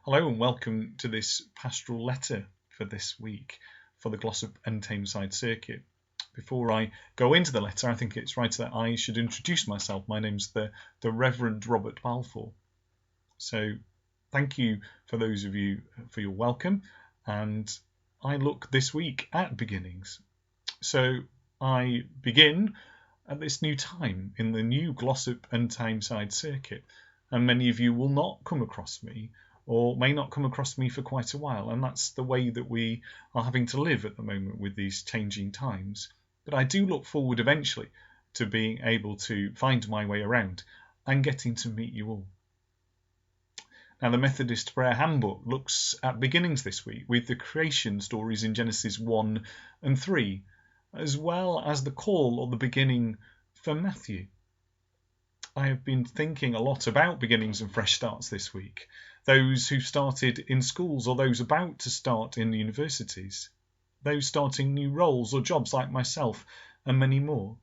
Hello and welcome to this Pastoral Letter for this week for the Glossop and Tameside Circuit. Before I go into the letter, I think it's right that I should introduce myself. My name's the Revd Rob Balfour. So thank you for those of you for your welcome, and I look this week at beginnings. So I begin at this new time in the new Glossop and Tameside Circuit, and many of you will not come across me or may not come across me for quite a while, and that's the way that we are having to live at the moment with these changing times. But I do look forward eventually to being able to find my way around and getting to meet you all. Now, the Methodist Prayer Handbook looks at beginnings this week with the creation stories in Genesis 1 and 3, as well as the call or the beginning for Matthew. I have been thinking a lot about beginnings and fresh starts this week, those who started in schools or those about to start in universities, those starting new roles or jobs like myself and many more,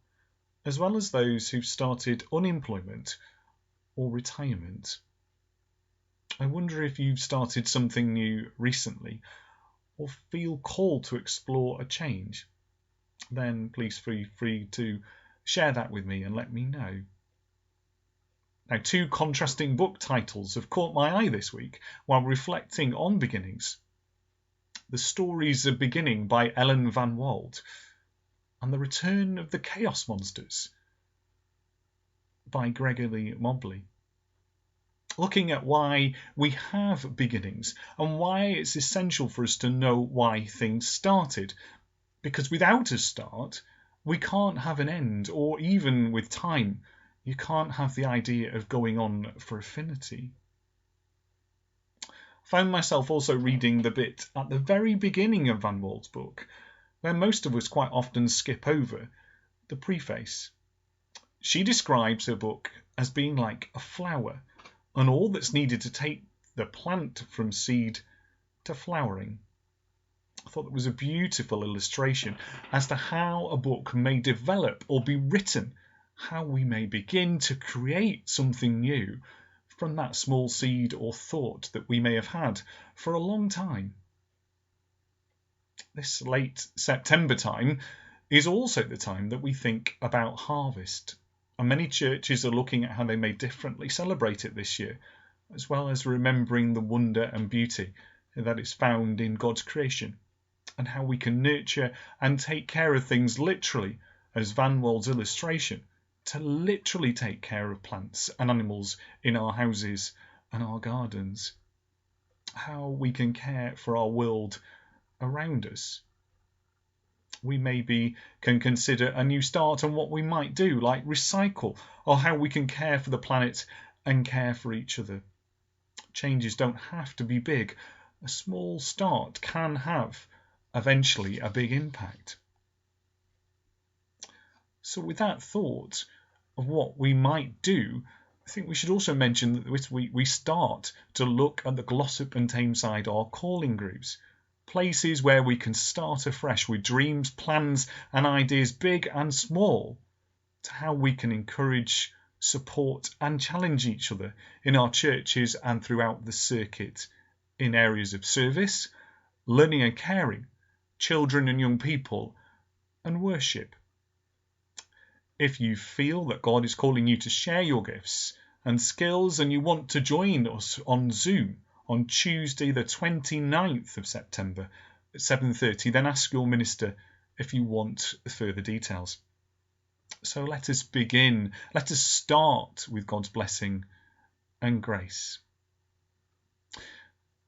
as well as those who've started unemployment or retirement. I wonder if you've started something new recently or feel called to explore a change. Then please feel free to share that with me and let me know. Now, two contrasting book titles have caught my eye this week while reflecting on beginnings. The Stories of Beginning by Ellen van Wolde and The Return of the Chaos Monsters by Gregory Mobley. Looking at why we have beginnings and why it's essential for us to know why things started. Because without a start, we can't have an end, or even with time, you can't have the idea of going on for affinity. I found myself also reading the bit at the very beginning of Van Wolde's book, where most of us quite often skip over, the preface. She describes her book as being like a flower, and all that's needed to take the plant from seed to flowering. I thought it was a beautiful illustration as to how a book may develop or be written, how we may begin to create something new from that small seed or thought that we may have had for a long time. This late September time is also the time that we think about harvest, and many churches are looking at how they may differently celebrate it this year, as well as remembering the wonder and beauty that is found in God's creation, and how we can nurture and take care of things literally, as Van Wolde's illustration, to literally take care of plants and animals in our houses and our gardens. How we can care for our world around us. We maybe can consider a new start on what we might do, like recycle, or how we can care for the planet and care for each other. Changes don't have to be big. A small start can have eventually a big impact. So with that thought of what we might do, I think we should also mention that this week we start to look at the Glossop and Tameside, our calling groups, places where we can start afresh with dreams, plans and ideas big and small, to how we can encourage, support and challenge each other in our churches and throughout the circuit in areas of service, learning and caring, children and young people and worship. If you feel that God is calling you to share your gifts and skills and you want to join us on Zoom on Tuesday the 29th of September at 7:30, then ask your minister if you want further details. So let us begin. Let us start with God's blessing and grace.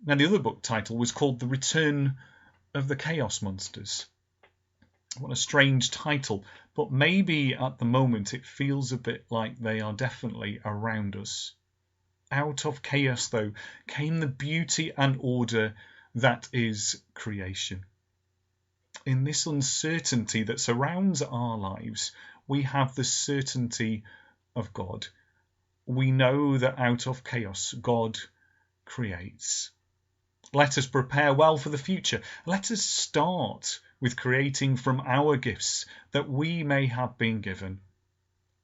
Now, the other book title was called The Return of the Chaos Monsters. What a strange title, but maybe at the moment it feels a bit like they are definitely around us. Out of chaos, though, came the beauty and order that is creation. In this uncertainty that surrounds our lives, we have the certainty of God. We know that out of chaos, God creates. Let us prepare well for the future. Let us start with creating from our gifts that we may have been given.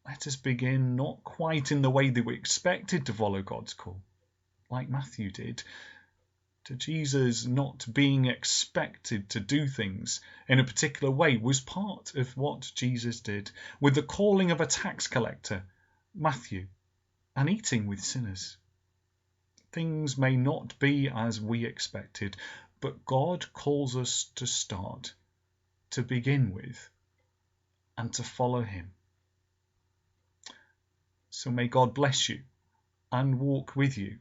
Let us begin not quite in the way that we expected to follow God's call, like Matthew did, to Jesus not being expected to do things in a particular way was part of what Jesus did with the calling of a tax collector, Matthew, and eating with sinners. Things may not be as we expected, but God calls us to start, to begin with, and to follow him. So may God bless you and walk with you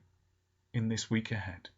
in this week ahead.